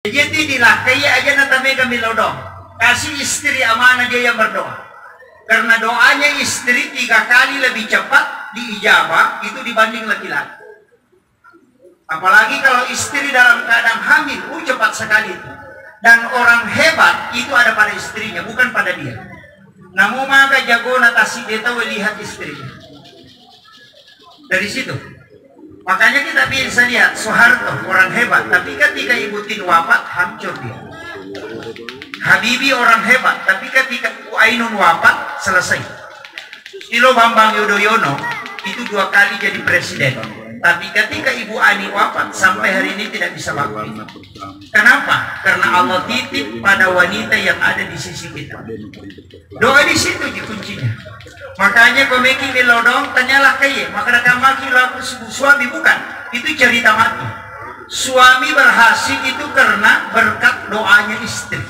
Jadi dilakai aja natame kami lodong. Kasih istri amanah dia yang berdoa. Karena doanya istri 3 kali lebih cepat diijabah itu dibanding laki-laki. Apalagi kalau istri dalam keadaan hamil, cepat sekali itu. Dan orang hebat itu ada pada istrinya, bukan pada dia. Namun maka jago natasi dia tahu lihat istrinya. Dari situ. Makanya kita bisa lihat Soeharto orang hebat, tapi ketika Ibu Tin wafat hancur dia. Habibie orang hebat, tapi ketika Bu Ainun wafat selesai. Susilo Bambang Yudhoyono itu 2 kali jadi presiden, tapi ketika Ibu Ani wafat sampai hari ini tidak bisa bakti. Kenapa? Karena Allah titip pada wanita yang ada di sisi kita. Doa di situ kuncinya. Makanya komeki melodong tanyalah kaya, maka kamaki laku suami bukan. Itu cerita mati. Suami berhasil itu karena berkat doanya istri.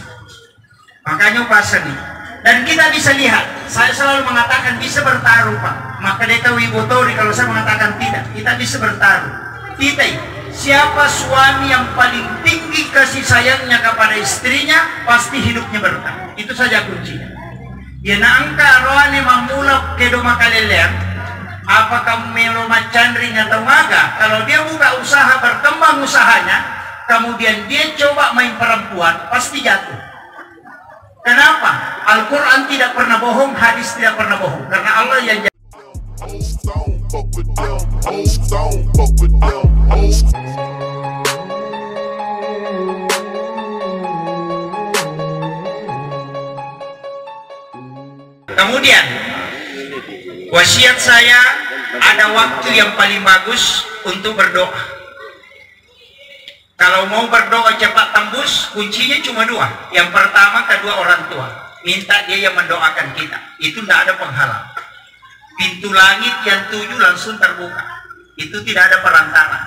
Makanya pasal nih. Dan kita bisa lihat, saya selalu mengatakan bisa bertaruh Pak. Maka Deta Wibotori kalau saya mengatakan tidak, kita bisa bertaruh. Kita siapa suami yang paling tinggi kasih sayangnya kepada istrinya, pasti hidupnya berkah. Itu saja kuncinya. Ya nangka rohani mamulak kedo makalelean. Apa kamu melo macandring atau maga? Kalau dia buka usaha berkembang usahanya, kemudian dia coba main perempuan, pasti jatuh. Kenapa? Al-Quran tidak pernah bohong, hadis tidak pernah bohong. Karena Allah yang kemudian wasiat saya, ada waktu yang paling bagus untuk berdoa. Kalau mau berdoa cepat tembus, kuncinya cuma 2. Yang pertama, kedua orang tua. Minta dia yang mendoakan kita. Itu tidak ada penghalang. Pintu langit yang 7 langsung terbuka. Itu tidak ada perantara.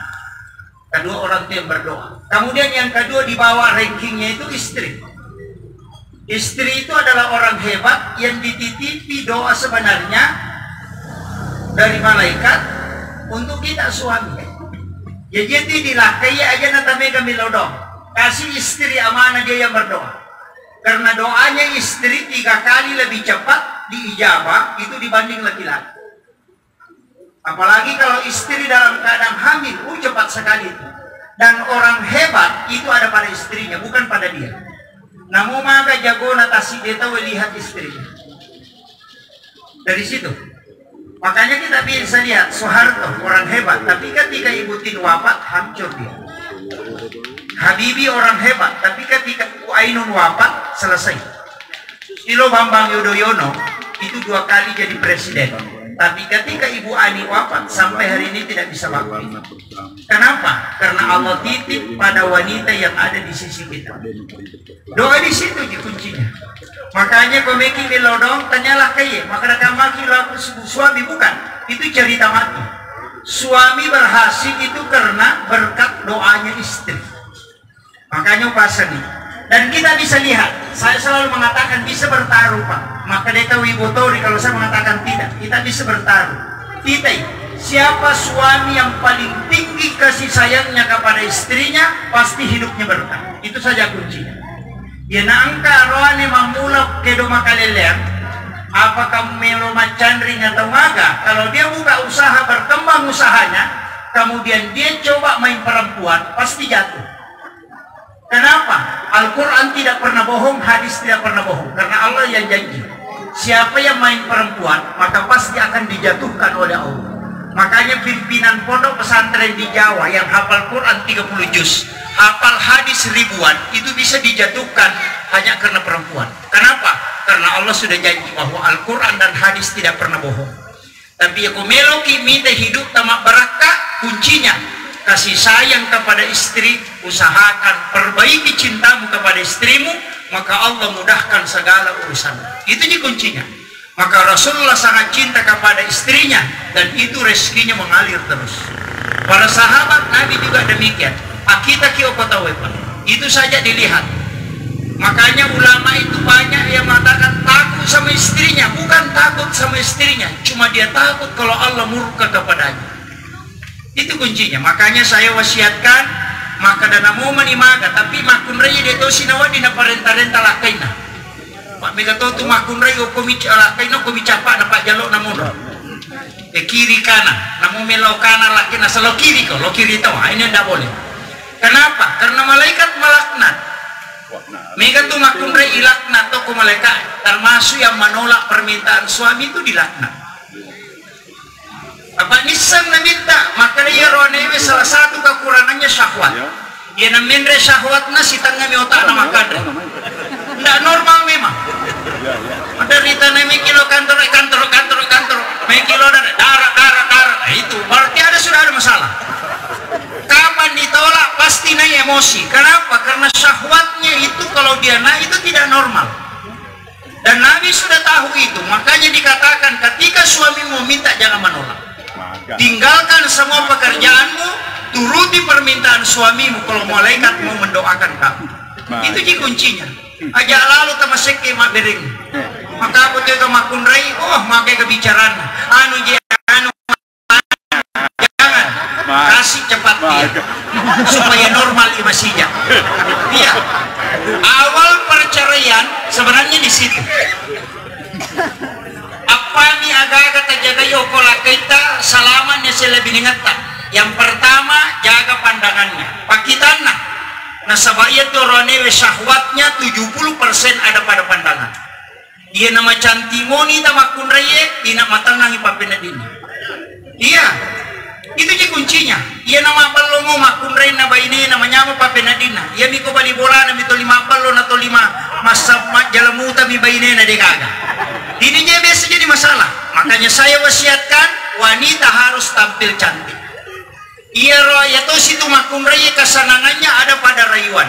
Kedua orang tua yang berdoa. Kemudian yang kedua di bawah rankingnya itu istri. Istri itu adalah orang hebat yang dititipi doa sebenarnya dari malaikat untuk kita suami. Ya jadi dilakai aja natame kami lodong. Kasih istri amanah dia yang berdoa. Karena doanya istri 3 kali lebih cepat diijabah itu dibanding laki-laki. Apalagi kalau istri dalam keadaan hamil, cepat sekali itu. Dan orang hebat itu ada pada istrinya, bukan pada dia. Namun maka jago natasi dia tahu lihat istrinya. Dari situ. Makanya kita bisa lihat Soeharto orang hebat, tapi ketika Ibu Tin wafat hancur dia. Habibie orang hebat, tapi ketika Bu Ainun wafat selesai. Susilo Bambang Yudhoyono itu 2 kali jadi presiden, tapi ketika Ibu Ani wafat sampai hari ini tidak bisa bakti. Kenapa? Karena Allah titip pada wanita yang ada di sisi kita. Doa di situ kuncinya. Makanya komeki melodong tanyalah kaya, maka kamaki laku suami bukan. Itu cerita mati. Suami berhasil itu karena berkat doanya istri. Makanya pasal nih. Dan kita bisa lihat, saya selalu mengatakan bisa bertaruh Pak. Maka Deta Wibotori kalau saya mengatakan tidak, kita bisa bertaruh. Kita siapa suami yang paling tinggi kasih sayangnya kepada istrinya, pasti hidupnya berkah. Itu saja kuncinya. Ya nangka rohani mamulak kedo makalelean. Apa kamu melo macandring atau maga? Kalau dia buka usaha berkembang usahanya, kemudian dia coba main perempuan, pasti jatuh. Kenapa? Al-Quran tidak pernah bohong, hadis tidak pernah bohong. Karena Allah yang janji. Siapa yang main perempuan, maka pasti akan dijatuhkan oleh Allah. Makanya pimpinan pondok pesantren di Jawa yang hafal Quran 30 juz, hafal hadis ribuan, itu bisa dijatuhkan hanya karena perempuan. Kenapa? Karena Allah sudah janji bahwa Al-Quran dan hadis tidak pernah bohong. Tapi aku meloki minta hidup tamak barakah, kuncinya kasih sayang kepada istri, usahakan perbaiki cintamu kepada istrimu, maka Allah mudahkan segala urusan. Itu kuncinya. Maka Rasulullah sangat cinta kepada istrinya, dan itu rezekinya mengalir terus. Para sahabat Nabi juga demikian. Akita kiokotawepa. Itu saja dilihat. Makanya ulama itu banyak yang mengatakan takut sama istrinya, bukan takut sama istrinya, cuma dia takut kalau Allah murka kepadanya. Itu kuncinya. Makanya saya wasiatkan maka dana mau manimaga tapi makun raya dia to sinawa di na parenta-renta lakay na pak mega to tu makun raya ko lakay na ko bicapa na pak jalok na mo kiri kanan namu melo kanan laki na selo kiri ko lo kiri to ini ndak boleh. Kenapa? Karena malaikat melaknat. Mega tu makun raya ilaknat to ko malaikat termasuk yang menolak permintaan suami itu dilaknat. Apa nisan na minta maka dia ronewe salah satu kekurangannya syahwat. Dia namindre syahwat na sitang ngami otak na makadre. Nggak normal memang. Ada rita nami kilo kantor. May kilo darah. Itu berarti sudah ada masalah. Kapan ditolak pasti naik emosi. Kenapa? Karena syahwatnya itu kalau dia naik itu tidak normal. Dan Nabi sudah tahu itu. Makanya dikatakan ketika suamimu minta jangan menolak. Tinggalkan semua pekerjaanmu, turuti permintaan suamimu kalau malaikat mau mendoakan kamu. Itu ji kuncinya. Aja lalu temasek ke mak bering. Maka aku tuh makun rai, makai kebicaraan. Jangan kasih cepat dia supaya normal imasija. Iya. Awal perceraian sebenarnya di situ. Apa nih agak-agak terjaga yoko kita salamannya selebih ngata. Yang pertama jaga pandangannya pakitanah nah sabaya tuh ronewe syahwatnya 70% ada pada pandangan. Dia nama cantimoni tamakun reye ina matanangi papenadini. Iya itu je kuncinya. Ia nama pallo mo makun reye na baine namanya mo papenadina. Ia miko bali bola na mito 5 pallo na to 5 masa jalamuta mi baine na dekaga. Ini dia biasa jadi masalah. Makanya saya wasiatkan wanita harus tampil cantik. Iya roya tuh situ makun raya kesenangannya ada pada rayuan.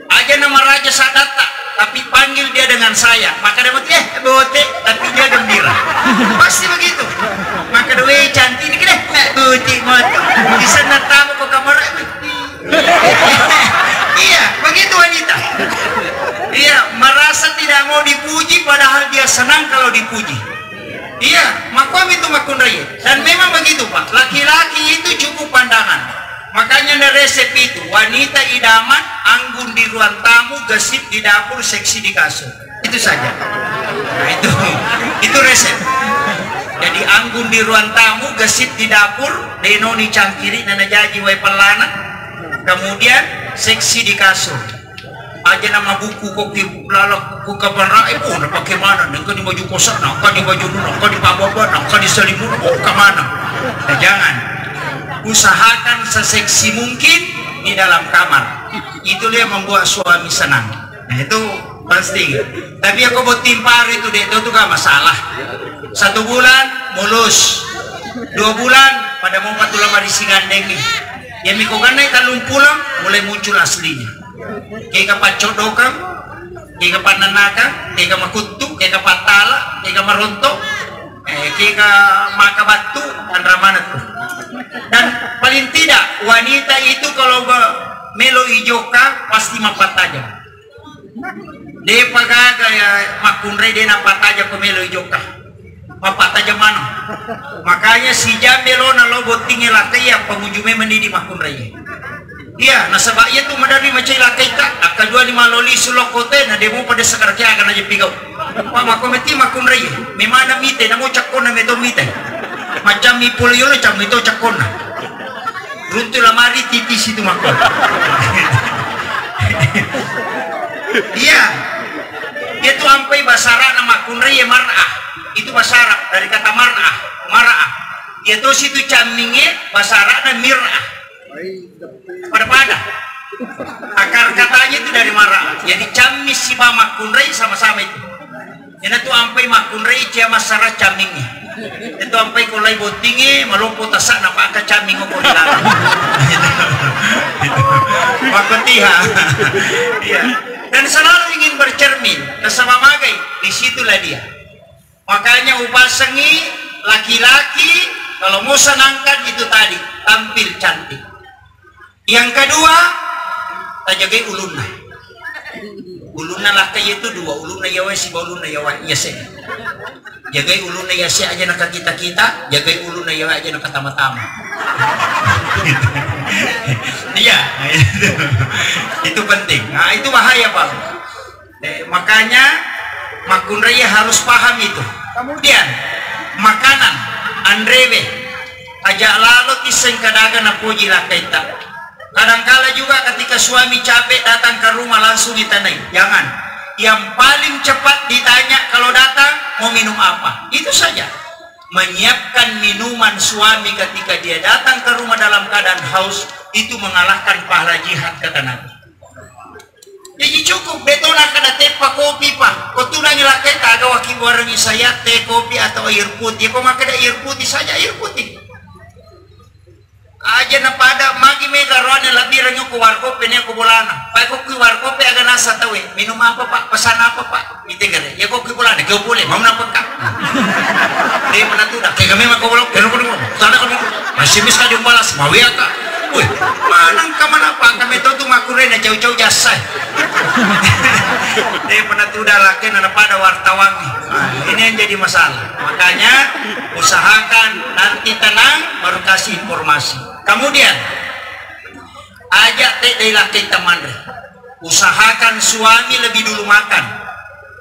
Aja nama raja sadata, tapi panggil dia dengan saya. Maka dia bote, tapi dia gembira. Pasti begitu. Maka doe cantik ini kena bote moto. Bisa natamu ke kamar. Iya, begitu wanita. Iya, merasa tidak mau dipuji padahal dia senang kalau dipuji. Iya, makom itu makun raya. Dan memang begitu Pak, laki-laki itu cukup pandangan. Makanya ada resep itu, wanita idaman, anggun di ruang tamu, gesip di dapur, seksi di kasur. Itu saja. Nah, itu resep. Jadi anggun di ruang tamu, gesip di dapur, denoni cangkiri, nana jaji wai pelana, kemudian seksi di kasur. Aja nama buku kok lalak ku kabar nak pakai mana? Nengko di baju kosak, nengko di baju nuna, nengko di pababa, nengko di selimut, ke mana? Nah, jangan. Usahakan seseksi mungkin di dalam kamar. Itu dia membuat suami senang. Nah itu pasti. Tapi aku buat timpar itu deh, itu gak masalah. 1 bulan mulus, 2 bulan pada mau 4 lama di singandengi. Ya mikogan naik kalung pulang mulai muncul aslinya. Kayak kapan codokan, kayak kapan nanakan, kayak kapan kutuk, kayak kapan tala, kayak kapan rontok, kayak maka batu, andramana tuh. Dan paling tidak wanita itu kalau melo ijoka pasti mapat tajam. Dia pagaga ya makun re dia nampak tajam ke melo ijoka. Mapat tajam mana? Makanya si jamelo na lobo tinggi lakai yang pengunjungnya mendidik makun re. Iya, nah sebab itu madari macam lakai tak, kedua di maloli sulokote, nah demo pada sekarang akan aja pigau. Pak makometi makun raya, memang mite, namo cakon na meto mite, macam mipul yo macam itu cakon na. Runtul lamari titis itu makon. Iya, itu sampai basara nama makun raya marah, itu basara dari kata marah. Itu situ caminge basara na mirah. Pada akar katanya itu dari marah. Jadi camis si makun rei sama-sama itu. Ini tuh ampai makun rei cia masyarakat camingnya. Itu ampai kulai botingnya malompo tasak nampak ke caming kok dilarang. Makun tiha. Iya. Dan selalu ingin bercermin. Bersama magai disitulah dia. Makanya upasengi laki-laki kalau mau senangkan itu tadi tampil cantik. Yang kedua, tajagai ulunna. Ulunna lah kayak itu 2, ulunna yawa si ulunna yawa yase. Jagai ulunna yase aja nak kita, jagai ulunna yawa aja nak tama-tama. Iya, itu penting. Nah, itu bahaya, Pak. Makanya Makun Raya harus paham itu. Kemudian makanan andrewe ajak lalu tiseng kadaga na puji lah kita. Kadangkala juga ketika suami capek datang ke rumah langsung ditandai. Jangan. Yang paling cepat ditanya kalau datang mau minum apa. Itu saja. Menyiapkan minuman suami ketika dia datang ke rumah dalam keadaan haus itu mengalahkan pahala jihad kata Nabi. Jadi cukup betona kada tepa kopi pak. Kau tunangi lakai tak agak wakil warangi saya teh kopi atau air putih. Kau makan air putih saja air putih. Aja na pada magi mega roane lebih renyo ku warkope ne ku bolana. Pak kau ku warkope agak nasa tawe. Minum apa pak? Pesan apa pak? Itegere. Ya kau ku bolana. Kau boleh. Mau napa kak? Dia menantu dah. Kayak kami mak kau bolok. Kau bolok. Sana kau masih mis kau balas. Mau ya kak? Wih, manang kamana pak? Kami tahu tu makure na jauh-jauh jasa. Dia menantu dah laki na pada wartawan. Ini yang jadi masalah. Makanya usahakan nanti tenang baru kasih informasi. Kemudian ajak teh laki teman deh. Usahakan suami lebih dulu makan.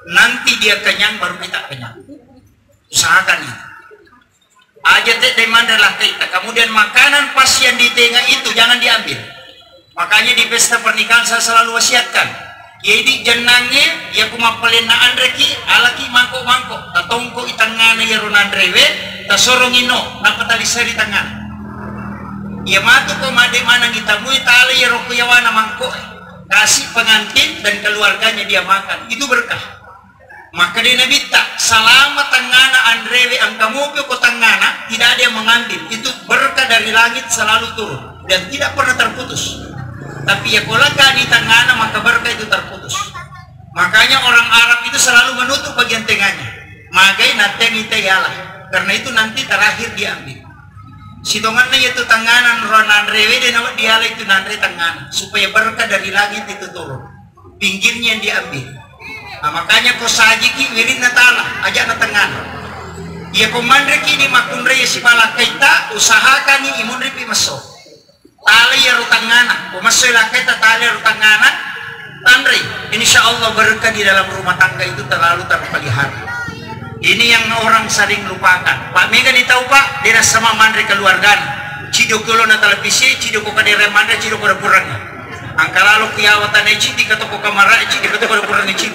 Nanti dia kenyang baru kita kenyang. Usahakan itu. Aja teh mandala kita. Kemudian makanan pas yang di tengah itu jangan diambil. Makanya di pesta pernikahan saya selalu wasiatkan. Jadi jenangnya ya kuma pelena andreki alaki mangkok-mangkok. Tatongko itangana ya ronandrewe tasorongino napatali seri tangan. Ya matu ko made manang itamu itale ya rokuyawana mangkok. Kasih pengantin dan keluarganya dia makan. Itu berkah. Maka dia nabita selama tangana andrewe angkamu ko tangana tidak ada yang mengambil. Itu berkah dari langit selalu turun dan tidak pernah terputus. Tapi ya kalau di tangana maka berkah itu terputus. Makanya orang Arab itu selalu menutup bagian tengahnya. Magai nateng iteyalah. Karena itu nanti terakhir diambil. Sitongannya itu tanganan ronandrewe dan awak diala itu nandre tangana supaya berkah dari langit itu turun. Pinggirnya yang diambil. Nah, makanya kau sajiki wirid na tanah ajak na tangan. Ia komandre kini Makun Raya si pala kita usahakan ni imun ripi maso. Tali ya rutangana, kumasoy lakay ta tali ya rutangana. Tandre, insyaallah berkah di dalam rumah tangga itu terlalu terpelihara. Ini yang orang sering lupakan. Pak Mega ni tahu Pak, dia sama mandre keluarga. Cido kulo na televisi, cido ko kadere mandre, cido ko kurangnya. Angkala lo kuyawatan eci di ketoko kamara eci di ketoko kurang eci.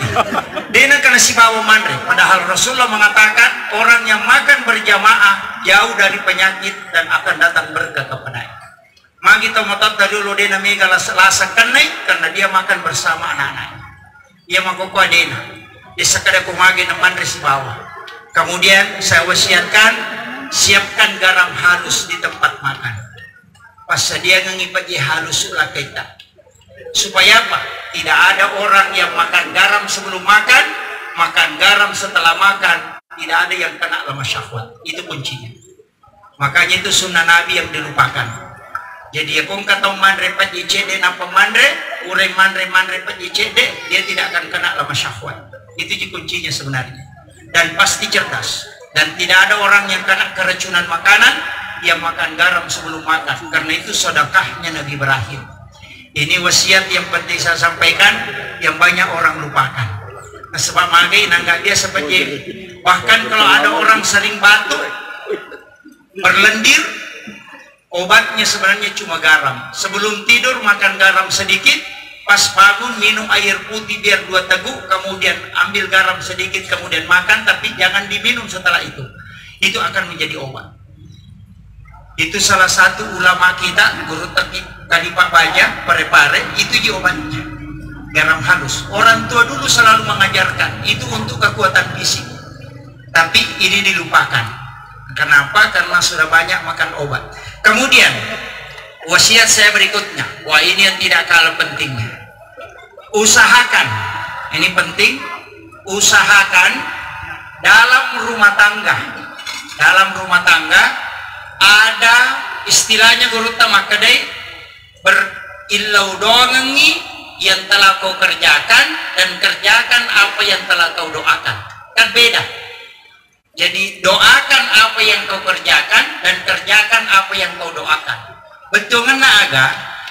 Dia karena si bawa mandre. Padahal Rasulullah mengatakan orang yang makan berjamaah jauh dari penyakit dan akan datang berkah kepadanya. Magi tomatot dari lo dena mega lasa kenai karena dia makan bersama anak-anak. Ia makoko adena. Dia sekadar kumagi na mandre si bawa. Kemudian saya wasiatkan siapkan garam halus di tempat makan. Pas dia ngipaji halus ulah kita. Supaya apa? Tidak ada orang yang makan garam sebelum makan, makan garam setelah makan, tidak ada yang kena lemah syahwat. Itu kuncinya. Makanya itu sunnah Nabi yang dilupakan. Jadi ya kong kata mandre pat icede napa mandre, ure mandre pat icede, dia tidak akan kena lemah syahwat. Itu kuncinya sebenarnya. Dan pasti cerdas. Dan tidak ada orang yang kena keracunan makanan yang makan garam sebelum makan. Karena itu sedekahnya Nabi Ibrahim. Ini wasiat yang penting saya sampaikan yang banyak orang lupakan. Nah, sebab magai nanggak dia seperti bahkan kalau ada orang sering batuk berlendir, obatnya sebenarnya cuma garam. Sebelum tidur makan garam sedikit, pas bangun minum air putih biar 2 teguk, kemudian ambil garam sedikit, kemudian makan, tapi jangan diminum setelah itu. Itu akan menjadi obat. Itu salah satu ulama kita, guru tadi Pak Baja, pare-pare, itu diobatnya. Garam halus. Orang tua dulu selalu mengajarkan, itu untuk kekuatan fisik. Tapi ini dilupakan. Kenapa? Karena sudah banyak makan obat. Kemudian, wasiat saya berikutnya. Wah, ini yang tidak kalah pentingnya. Usahakan, ini penting, usahakan dalam rumah tangga. Dalam rumah tangga, ada istilahnya guru tamakadai berilau doangi yang telah kau kerjakan dan kerjakan apa yang telah kau doakan. Kan beda. Jadi doakan apa yang kau kerjakan dan kerjakan apa yang kau doakan. betongan na aga,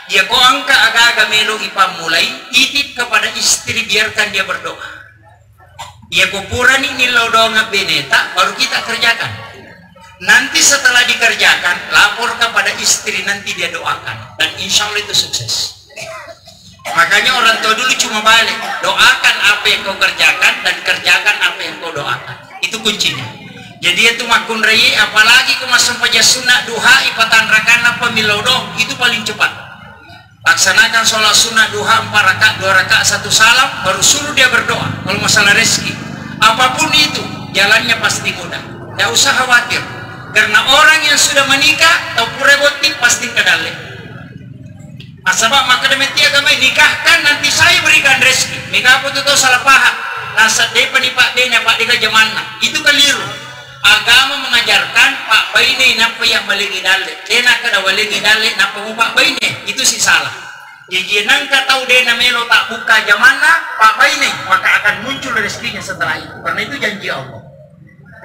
dia ko angka aga-aga melo ipamulai, titip kepada istri, biarkan dia berdoa. Dia ko purani nilaw doa nga beneta, baru kita kerjakan. Nanti setelah dikerjakan, lapor kepada istri, nanti dia doakan. Dan insya Allah itu sukses. Makanya orang tua dulu cuma balik, doakan apa yang kau kerjakan dan kerjakan apa yang kau doakan. Itu kuncinya. Jadi itu makun reye, apalagi kau masuk paja sunnah duha ipatan rakana pemilodo, itu paling cepat. Laksanakan sholat sunnah duha 4 rakaat, 2 rakaat 1 salam, baru suruh dia berdoa. Kalau masalah rezeki, apapun itu jalannya pasti mudah. Tidak usah khawatir, karena orang yang sudah menikah atau pureboti pasti kedale. Asabak maka demikian agama nikahkan, nanti saya berikan rezeki. Nikah apa itu salah paham. Nasad depa ni pak denya pak deka jamanna. Itu keliru. Agama mengajarkan pak baine napa yang malingi dale. Dena kada walingi dale napa mu pak baine. Itu sih salah. Jadi nangka tahu dena melo tak buka jamanna pak baine, maka akan muncul rezekinya setelah itu. Karena itu janji Allah.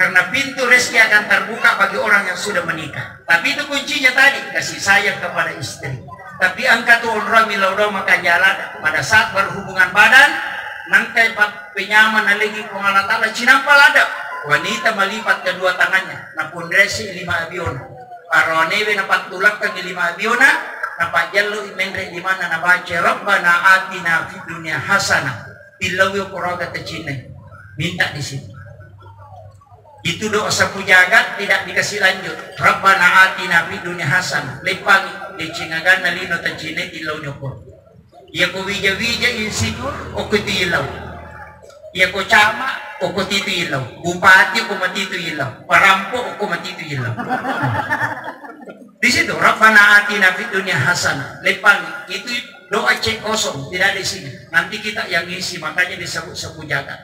Karena pintu rezeki akan terbuka bagi orang yang sudah menikah. Tapi itu kuncinya tadi, kasih sayang kepada istri. Tapi angka tu orang milaudo makan jalan pada saat berhubungan badan, nangkai penyaman lagi pengalatala cinampal ada wanita melipat kedua tangannya, napun resi 5 abiona, paronewe napat tulak ke 5 abiona, napat jallu imendre di mana nabaca Rabbana atina fid dunya hasanah, ilawi quraga tecine, minta di situ. Itu doa sapu jagat tidak dikasih lanjut. Rabbana atina fid dunya hasanah, lepangi dicingagan na lino tacine ilaw nyo po. Iya ko wija-wija insikur o kuti ilaw. Iya ko chama o kuti ilaw. Bupati o kumatitu ilaw. Parampo o kumatitu ilaw. Di situ Rabbana atina fid dunya hasanah. Lepang itu doa cek kosong, tidak di sini. Nanti kita yang isi, makanya disebut sapu jagat.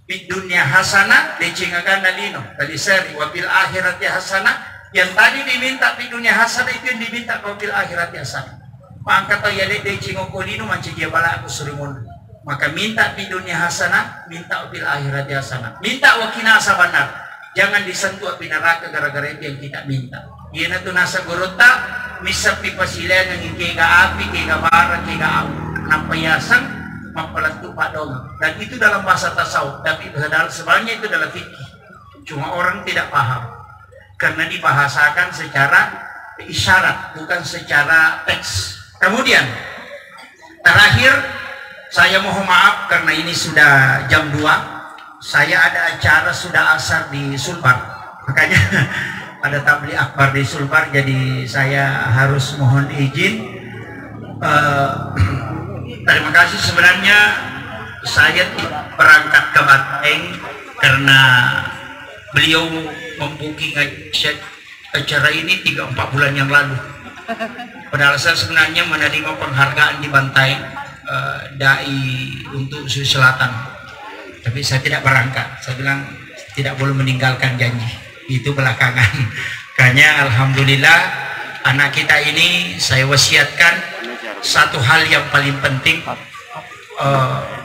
Fid dunya hasanah dicingagan na lino. Tadi seri wabil akhirati hasanah. Yang tadi diminta di dunia hasanah itu yang diminta kau fil akhirat hasanah. Pangkat atau ya de cingokolino manci dia bala aku surimun. Maka minta di dunia hasanah, minta fil akhirat hasanah. Minta wakina sabanar. Jangan disentuh api neraka gara-gara itu yang kita minta. Iya na tu nasa gorota misap pipasilan yang kega api, kega bara, kega api. Nampayasan mampalantu padong. Dan itu dalam bahasa tasawuf, tapi sebenarnya itu dalam fikih. Cuma orang tidak paham. Karena dibahasakan secara isyarat, bukan secara teks. Kemudian, terakhir, saya mohon maaf karena ini sudah jam 2. Saya ada acara sudah asar di Sulbar. Makanya ada tabligh akbar di Sulbar, jadi saya harus mohon izin. Terima kasih, sebenarnya saya berangkat ke Bateng karena beliau membooking acara ini 3-4 bulan yang lalu. Padahal saya sebenarnya menerima penghargaan di Bantaeng dai untuk Sulawesi Selatan, tapi saya tidak berangkat. Saya bilang tidak boleh meninggalkan janji. Itu belakangan. Karena alhamdulillah anak kita ini saya wasiatkan satu hal yang paling penting.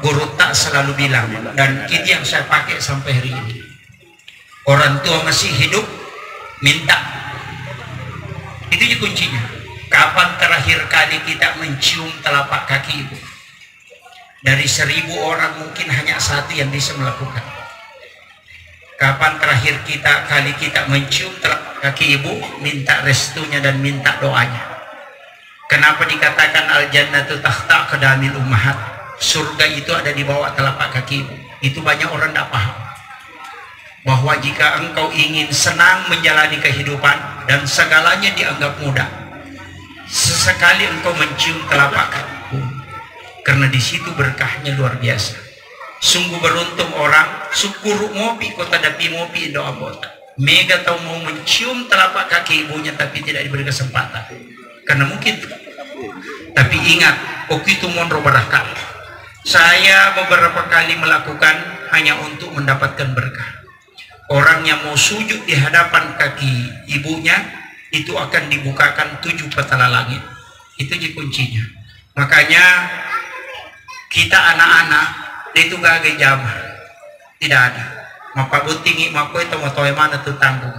Guru tak selalu bilang, dan itu yang saya pakai sampai hari ini. Orang tua masih hidup, minta. Itu juga kuncinya. Kapan terakhir kali kita mencium telapak kaki ibu? Dari 1000 orang mungkin hanya 1 yang bisa melakukan. Kapan terakhir kali kita mencium telapak kaki ibu, minta restunya dan minta doanya? Kenapa dikatakan al-jannatu tahta qadamil ummahat? Surga itu ada di bawah telapak kaki ibu. Itu banyak orang tidak paham. Bahwa jika engkau ingin senang menjalani kehidupan dan segalanya dianggap mudah, sesekali engkau mencium telapak kaki, karena di situ berkahnya luar biasa. Sungguh beruntung orang syukur ngopi kota dapi ngopi doa bota. Mega tahu mau mencium telapak kaki ibunya tapi tidak diberi kesempatan. Karena mungkin. Tapi ingat, itu mondro berkah. Saya beberapa kali melakukan hanya untuk mendapatkan berkah. Orang yang mau sujud di hadapan kaki ibunya itu akan dibukakan 7 petala langit. Itu kuncinya. Makanya kita anak-anak itu gak jamaah, tidak ada. Maka butingi mako itu mau mana tuh tanggung.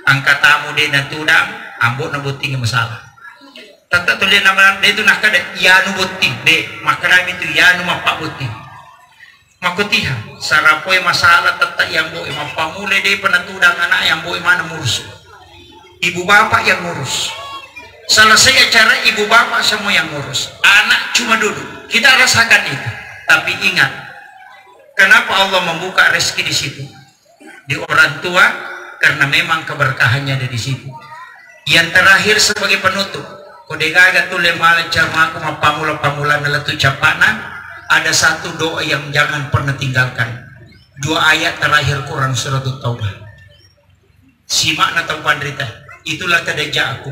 Angkat tamu dia dan tudang, ambok na butingi masalah. tata tulen nama de itu nak kada yanu botti de makanami itu yanu mapak botti makutiha sarapoy masalah tata yang boy mapamule de penatudang anak yang boy mana ngurus ibu bapak yang ngurus. Selesai acara ibu bapak semua yang ngurus, anak cuma duduk. Kita rasakan itu, tapi ingat kenapa Allah membuka rezeki di situ di orang tua, karena memang keberkahannya ada di situ. Yang terakhir sebagai penutup, kodegaga tu lemala jamaku mapamula naletu capana, ada satu doa yang jangan pernah tinggalkan. 2 ayat terakhir Quran surat Taubah. Simak na tahu pandrita, itulah kedeja aku.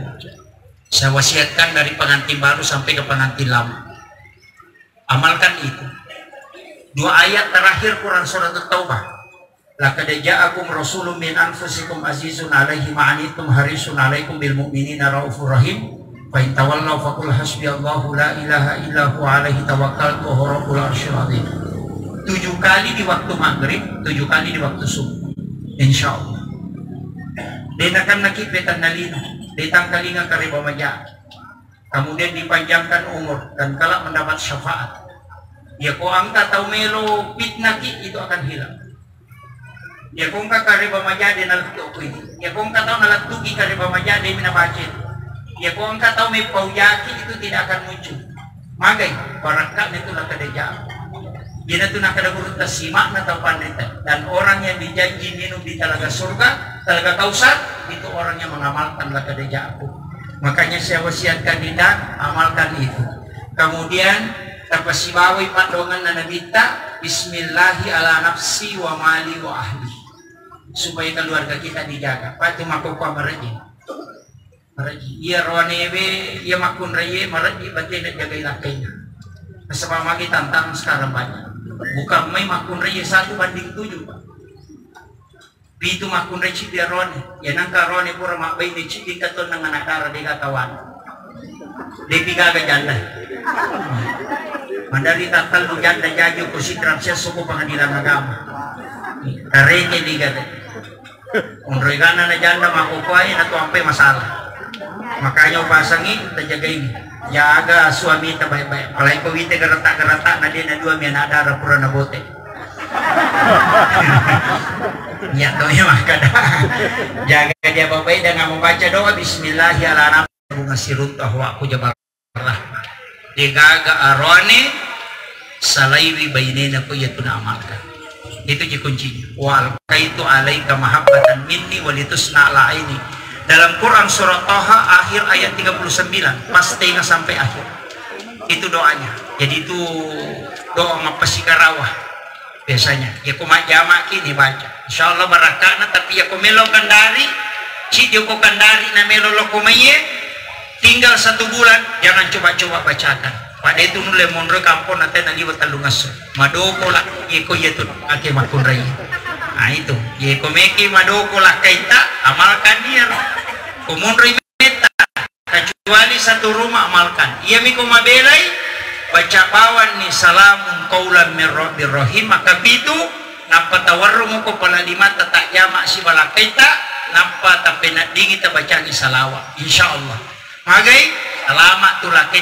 Saya wasiatkan dari pengantin baru sampai ke pengantin lama. Amalkan itu. 2 ayat terakhir Quran surat Taubah. Laqad ja'akum rasulun min anfusikum azizun 'alaihi ma 'anittum harisun 'alaikum bil mu'minina raufur rahim. Fa in tawallaw faqul hasbiyallahu la ilaha illa huwa 'alaihi tawakkaltu wa huwa rabbul 'arsyil 'azim. 7 kali di waktu maghrib, 7 kali di waktu subuh. Insyaallah. Denakan nakibetan nalino, detang kalinga kariba maja. Kemudian dipanjangkan umur dan kelak mendapat syafaat. Ya ko angka tau melo pitnaki itu akan hilang. Ya kung kakariba majade nalagto ko ini. Ya kung kataw nalagtugi kariba majade minabacit. Ya kung kataw may pauyaki itu tidak akan muncul. Magay, barangkal nito lang kadaya. Yan na ito nakadagurot na simak na tapanrita. Dan orang yang dijanji minum di talaga surga, talaga kausat, itu orang yang mengamalkan lang kadaya ako. Makanya saya wasiatkan dinda, amalkan itu. Kemudian tapasibawi pandongan na nabita, bismillahi ala nafsi wa mali wa ahli. Supaya keluarga kita dijaga. Pati makukuha maraji. Iya rawanebe, iya makun raye, maraji berarti nak jaga ilakainya. Sebab magi tantang sekarang banyak. Bukan may makun raye 1 banding 7 Pak. Itu makun raye dia rone. Ya nangka rone pura makbay ni citi katon ng anakara di katawan. Di gaga janda. Mandari tatal no janda jajo ko si siya suko pengadilan agama. Kareke di gade. Unregana na janda makukuhain at tuampay masalah. Makanya pasangi terjaga ini. Jaga suami ta baik-baik. Palay pawite garata-garata na din na 2 miyan adara pura na bote. Ya to ya makada. Jaga dia baik dan membaca doa bismillahirrahmanirrahim bunga sirut ahwa aku jabar rahmat. Digaga arone salaiwi bainina ko yatun amalkan. Itu kuncinya. Wal kaitu alaika mahabbatan minni walitusna ala aini. Dalam Quran surah Taha akhir ayat 39 pasti sampai akhir. Itu doanya. Jadi itu doa ngapasikarawah biasanya. Ya kuma jamak ini baca. Insyaallah barakana tapi ya kumelo kandari, cidio ko kandari na melo lokomaye tinggal 1 bulan jangan coba-coba bacakan. Pada itu nule monro kampon naten naliwat talungas. Madoko lah iko yetun ake makun rai. Nah itu, iko meki madoko lah kaita amalkan dia. Kumonro meta kecuali 1 rumah amalkan. Ia miko mabelai baca bawan ni salamun qaulan mir rabbir rahim maka bitu napa tawarrumu ko pala 5 tatak jama si balakaita napa tapi nak dingin ta baca ni salawat insyaallah. Magai selamat tu laki